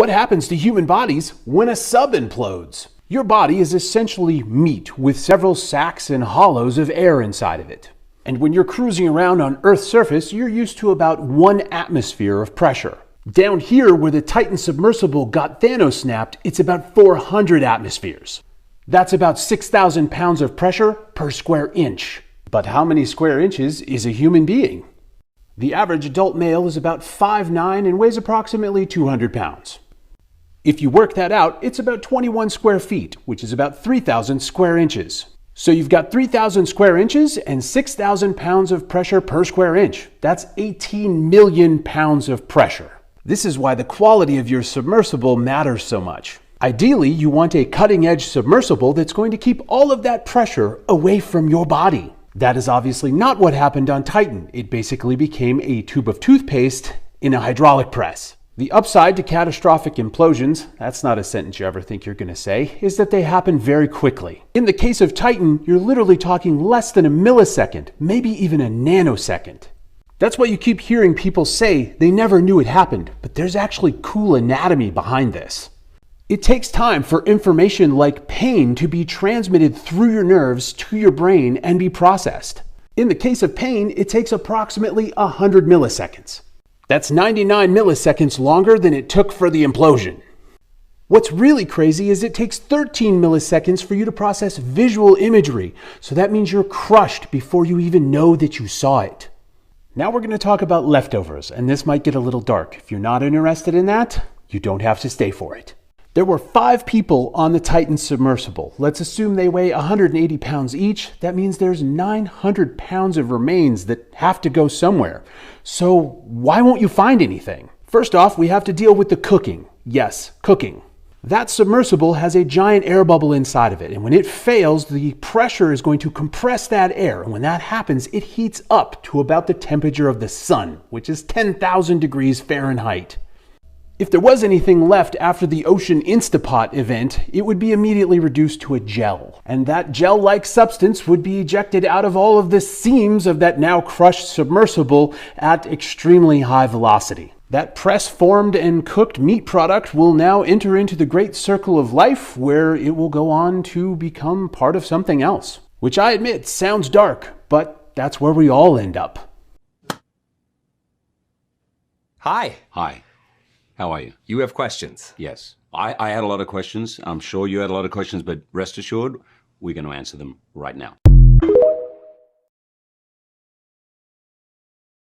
What happens to human bodies when a sub implodes? Your body is essentially meat with several sacs and hollows of air inside of it. And when you're cruising around on Earth's surface, you're used to about 1 atmosphere of pressure. Down here, where the Titan submersible got Thanos-snapped, it's about 400 atmospheres. That's about 6,000 pounds of pressure per square inch. But how many square inches is a human being? The average adult male is about 5'9" and weighs approximately 200 pounds. If you work that out, it's about 21 square feet, which is about 3,000 square inches. So you've got 3,000 square inches and 6,000 pounds of pressure per square inch. That's 18 million pounds of pressure. This is why the quality of your submersible matters so much. Ideally, you want a cutting-edge submersible that's going to keep all of that pressure away from your body. That is obviously not what happened on Titan. It basically became a tube of toothpaste in a hydraulic press. The upside to catastrophic implosions, that's not a sentence you ever think you're going to say, is that they happen very quickly. In the case of Titan, you're literally talking less than a millisecond, maybe even a nanosecond. That's why you keep hearing people say they never knew it happened, but there's actually cool anatomy behind this. It takes time for information like pain to be transmitted through your nerves to your brain and be processed. In the case of pain, it takes approximately 100 milliseconds. That's 99 milliseconds longer than it took for the implosion. What's really crazy is it takes 13 milliseconds for you to process visual imagery, so that means you're crushed before you even know that you saw it. Now we're going to talk about leftovers, and this might get a little dark. If you're not interested in that, you don't have to stay for it. There were 5 people on the Titan submersible. Let's assume they weigh 180 pounds each. That means there's 900 pounds of remains that have to go somewhere. So why won't you find anything? First off, we have to deal with the cooking. Yes, cooking. That submersible has a giant air bubble inside of it, and when it fails, the pressure is going to compress that air, and when that happens, it heats up to about the temperature of the sun, which is 10,000 degrees Fahrenheit. If there was anything left after the Ocean Instapot event, it would be immediately reduced to a gel. And that gel-like substance would be ejected out of all of the seams of that now crushed submersible at extremely high velocity. That press-formed and cooked meat product will now enter into the great circle of life where it will go on to become part of something else. Which I admit sounds dark, but that's where we all end up. Hi. Hi. How are you? You have questions. Yes. I had a lot of questions. I'm sure you had a lot of questions, but rest assured, we're going to answer them right now.